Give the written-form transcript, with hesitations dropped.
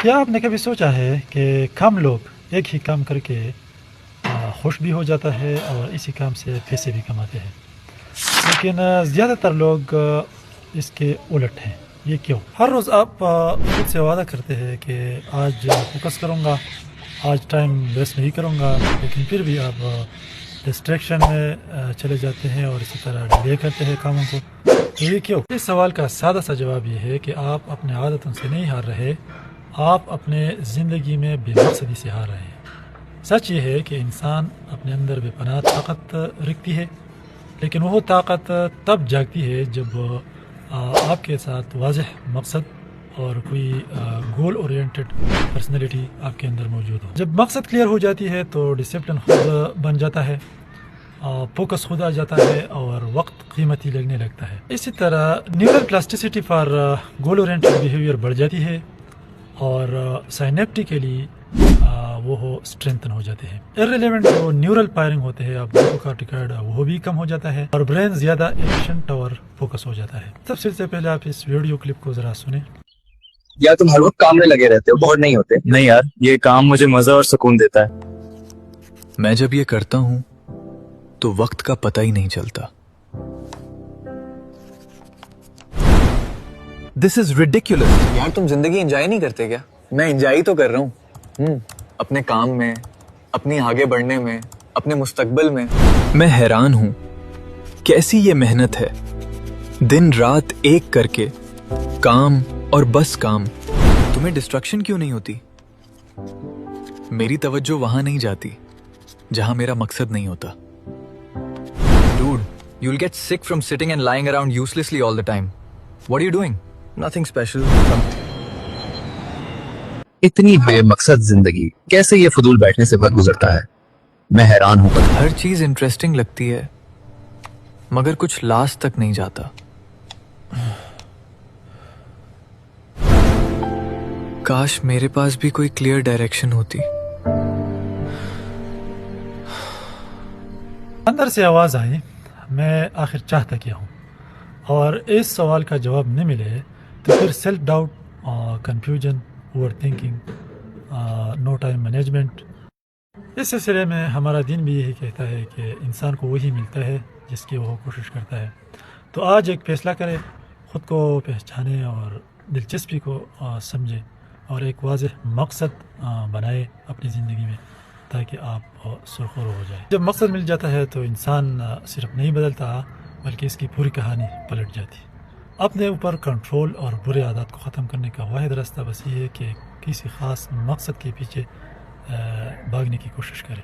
کیا آپ نے کبھی سوچا ہے کہ کم لوگ ایک ہی کام کر کے خوش بھی ہو جاتا ہے اور اسی کام سے پیسے بھی کماتے ہیں، لیکن زیادہ تر لوگ اس کے الٹ ہیں؟ یہ کیوں؟ ہر روز آپ خود سے وعدہ کرتے ہیں کہ آج فوکس کروں گا، آج ٹائم ویسٹ نہیں کروں گا، لیکن پھر بھی آپ ڈسٹریکشن میں چلے جاتے ہیں اور اسی طرح ڈیلے کرتے ہیں کاموں کو. تو یہ کیوں؟ اس سوال کا سادہ سا جواب یہ ہے کہ آپ اپنے عادتوں سے نہیں ہار رہے، آپ اپنے زندگی میں بے مقصدی سے ہار رہے ہیں. سچ یہ ہے کہ انسان اپنے اندر بے پناہ طاقت رکھتی ہے، لیکن وہ طاقت تب جاگتی ہے جب آپ کے ساتھ واضح مقصد اور کوئی گول اورینٹڈ پرسنالٹی آپ کے اندر موجود ہو. جب مقصد کلیئر ہو جاتی ہے تو ڈسپلن خود بن جاتا ہے، فوکس خود آ جاتا ہے اور وقت قیمتی لگنے لگتا ہے. اسی طرح neural plasticity for goal oriented behaviour بڑھ جاتی ہے اور سائنیپٹیکلی وہ اسٹرینتھن ہو جاتے ہیں. ارریلیونٹ جو نیورل فائرنگ ہوتے ہیں آپ لوگوں کا ٹکٹ وہ بھی کم ہو جاتا ہے اور برین زیادہ ایفیشنٹ اور فوکس ہو جاتا ہے. سب سے پہلے آپ اس ویڈیو کلپ کو ذرا سنیں. یا تم ہر وقت کام میں لگے رہتے ہو، بور نہیں ہوتے؟ نہیں یار، یہ کام مجھے مزہ اور سکون دیتا ہے. میں جب یہ کرتا ہوں تو وقت کا پتہ ہی نہیں چلتا. دس از ریڈیکولس. یار تم زندگی انجوائے نہیں کرتے کیا؟ میں انجوائے تو کر رہا ہوں، اپنے کام میں، اپنی آگے بڑھنے میں، اپنے مستقبل میں. میں حیران ہوں کیسی یہ محنت ہے، دن رات ایک کر کے کام اور بس کام. تمہیں ڈسٹریکشن کیوں نہیں ہوتی؟ میری توجہ وہاں نہیں جاتی جہاں میرا مقصد نہیں ہوتا. Dude, you'll get sick from sitting and lying around uselessly all the time. What are you doing? Nothing special. اتنی بے مقصد زندگی کیسے یہ فضول بیٹھنے سے وقت گزرتا ہے؟ میں حیران ہوں. ہر چیز انٹرسٹنگ لگتی ہے مگر کچھ لاسٹ تک نہیں جاتا. کاش میرے پاس بھی کوئی کلیئر ڈائریکشن ہوتی. اندر سے آواز آئی، میں آخر چاہتا کیا ہوں؟ اور اس سوال کا جواب نہیں ملے تو پھر self doubt, confusion, overthinking, no time management. اس سلسلے میں ہمارا دین بھی یہی کہتا ہے کہ انسان کو وہی ملتا ہے جس کی وہ کوشش کرتا ہے. تو آج ایک فیصلہ کرے، خود کو پہچانے اور دلچسپی کو سمجھے اور ایک واضح مقصد بنائے اپنی زندگی میں تاکہ آپ سرخرو ہو جائے. جب مقصد مل جاتا ہے تو انسان صرف نہیں بدلتا بلکہ اس کی پوری کہانی پلٹ جاتی. اپنے اوپر کنٹرول اور برے عادات کو ختم کرنے کا واحد راستہ بس یہ ہے کہ کسی خاص مقصد کے پیچھے بھاگنے کی کوشش کرے.